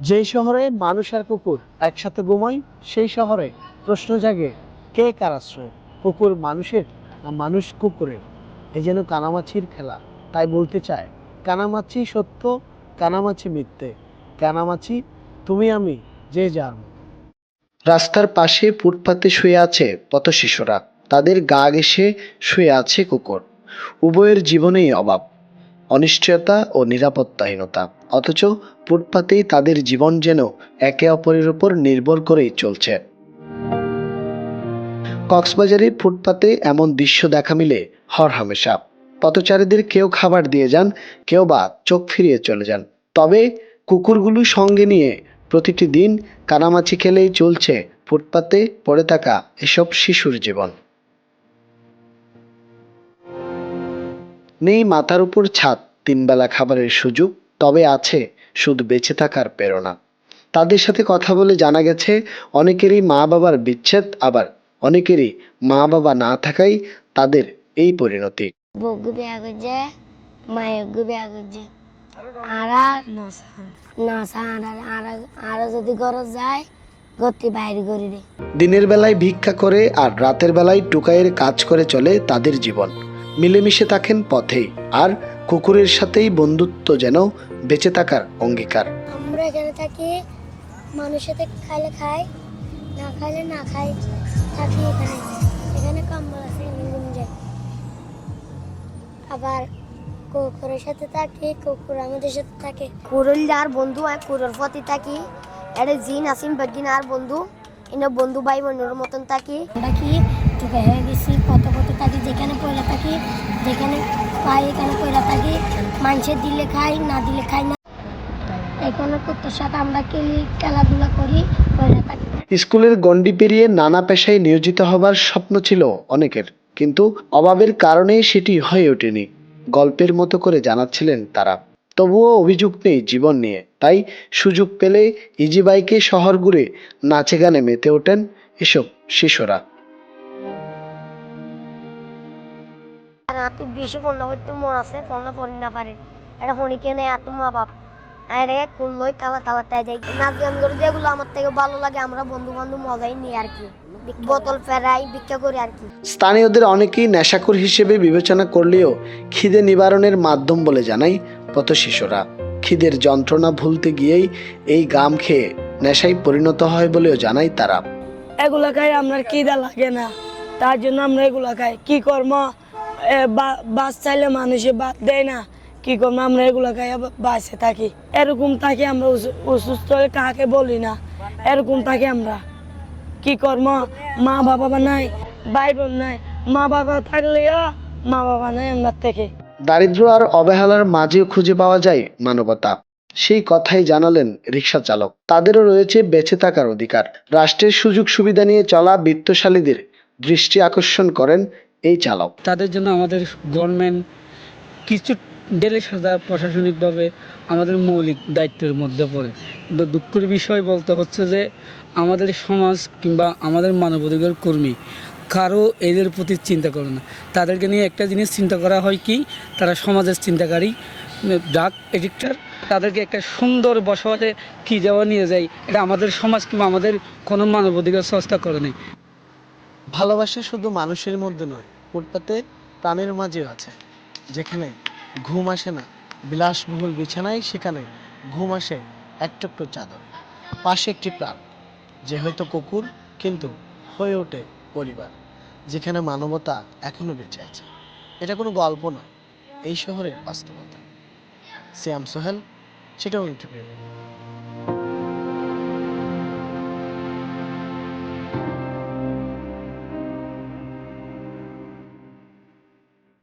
যেই শহরে মানুষ আর কুকুর একসাথে ঘুমায় সেই শহরে প্রশ্ন জাগে, কে কার আশ্রয়? কুকুর মানুষের না মানুষ কুকুরের? এই যেন কানামাছির খেলা। তাই বলতে চায়, কানামাছি সত্য, কানামাছি মিথ্যে, কানামাছি তুমি আমি যে যার মতো। রাস্তার পাশে ফুটপাতে শুয়ে আছে পথ শিশুরা, তাদের গা ঘেঁষে শুয়ে আছে কুকুর। উভয়ের জীবনেই অভাব, অনিশ্চয়তা ও নিরাপত্তাহীনতা, অথচ ফুটপাতেই তাদের জীবন যেন একে অপরের উপর নির্ভর করেই চলছে। কক্সবাজারের ফুটপাতে এমন দৃশ্য দেখা মিলে হরহামেশা। পথচারীদের কেউ খাবার দিয়ে যান, কেউ বা চোখ ফিরিয়ে চলে যান। তবে কুকুরগুলো সঙ্গে নিয়ে প্রতিটি দিন কানামাছি খেলেই চলছে ফুটপাতে পড়ে থাকা এসব শিশুর জীবন। নেই মাথার উপর ছাদ, তিনবেলা খাবারের সুযোগ, তবে আছে শুধু বেঁচে থাকার প্রেরণা। তাদের সাথে কথা বলে জানা গেছে, অনেকেরই মা বাবার বিচ্ছেদ, আবার অনেকেরই মা বাবা না থাকাই তাদের এই পরিণতি। বগু বিয়া করছে, মায়গু বিয়া করছে, আর যদি ঘর যায় গতি বাইরে করে দে। দিনের বেলায় ভিক্ষা করে আর রাতের বেলায় টুকাইয়ের কাজ করে চলে তাদের জীবন। মিলেমিশে থাকেন পথেই, আর কুকুরের সাথেই বন্ধুত্ব যেন বেঁচে থাকার অঙ্গীকার। আমরা এখানে থাকি, মানুষের সাথে খাইলে খাই, না খাইলে না খাই, থাকি এখানে। এখানে কম্বল আছে, ঘুম যায়। আবার কুকুরের সাথে থাকি, কুকুর আমাদের সাথে থাকে। কুকুর যার বন্ধু হয়, কুকুরের প্রতি থাকি। এটা জিন আসিম বেগিন আর বন্ধু, এনে বন্ধু ভাই বোনের মতন থাকি। আমরা কি টুকে হয়ে গেছি, কত কত থাকি, যেখানে পয়লা থাকি, যেখানে পাই এখানে পয়লা থাকি। মানুষের দিলে খাই, না দিলে খাই না। এখানে কুত্তার সাথে আমরা খেলাধুলা করি, পয়লা থাকি। স্কুলের গণ্ডি পেরিয়ে নানা পেশায় নিয়োজিত হবার স্বপ্ন ছিল অনেকের, কিন্তু অভাবের কারণে সেটি হয়ে ওঠেনি। গল্পের মতো করে জানাচ্ছিলেন তারা। তবুও অভিযোগ নেই জীবন নিয়ে, তাই সুযোগ পেলে ইজি বাইকে শহর ঘুরে নাচে গানে মেতে ওঠেন এসব শিশুরা। তুই বেশি পণ্য করতে মন আছে, পণ্য পড়ি না পারে। এটা ফোনিকে নেই আর তোমার বাপ আরে কুল্লই কালা কালা তাই যাই নাচ গান করে, যেগুলো আমার থেকে ভালো লাগে আমরা বন্ধু বান্ধব মজাই নিই আর কি। বোতল ফেরাই ভিক্ষা করি আর কি। স্থানীয়দের অনেকেই নেশাখোর হিসেবে বিবেচনা করলেও খিদে নিবারণের মাধ্যম বলে জানায় পথ শিশুরা। খিদের যন্ত্রণা ভুলতে গিয়েই এই গাম খেয়ে নেশায় পরিণত হয় বলেও জানায় তারা। এগুলা খাই আপনার খিদা লাগে না, তার জন্য আমরা এগুলা খাই। কি কর্ম, বাস চাইলে মানুষে বাদ দেয় না, কি করবো আমরা এগুলা খাই বাসে থাকি। এরকম থাকি আমরা, অসুস্থ হয়ে কাকে বলি না, এরকম থাকি আমরা। কি কর্ম, মা বাবা নাই, ভাই বোন নাই, মা বাবা থাকলেও মা বাবা নাই আমরা থেকে। দারিদ্র আর অবহেলার মাঝেও খুঁজে পাওয়া যায় মানবতা, সেই কথাই জানালেন রিকশা চালক। তাদেরও রয়েছে বেঁচে থাকার অধিকার। রাষ্ট্রের সুযোগ সুবিধা নিয়ে চলা বিত্তশালীদের দৃষ্টি আকর্ষণ করেন এই চালক। তাদের জন্য আমাদের গভর্নমেন্ট কিছু গেলে সাজা প্রশাসনিকভাবে আমাদের মৌলিক দায়িত্বের মধ্যে পড়ে। কিন্তু দুঃখের বিষয় বলতে হচ্ছে যে আমাদের সমাজ কিংবা আমাদের মানবাধিকার কর্মী কারো এদের প্রতি চিন্তা করে না। তাদেরকে নিয়ে একটা জিনিস চিন্তা করা হয় কি, তারা সমাজের চিন্তাকারী, ড্রাগ এডিক্টার। তাদেরকে একটা সুন্দর বসবাসে কি যাওয়া নিয়ে যায়, এটা আমাদের সমাজ কিংবা আমাদের কোনো মানবাধিকার সংস্থা করে নেই। ভালোবাসা শুধু মানুষের মধ্যে নয়, ফুটপাতে প্রাণের মাঝেও আছে। যেখানে ঘুম আসে না বিলাসবহুল বিছানায়, সেখানে ঘুম আসে এক টুকরো চাদর, পাশে একটি প্রাণ, যে হয়তো কুকুর কিন্তু হয়ে ওঠে পরিবার। যেখানে মানবতা এখনো বেঁচে আছে। এটা কোনো গল্প নয়, এই শহরের বাস্তবতা। সিয়াম সোহেল, চিটাগং থেকে।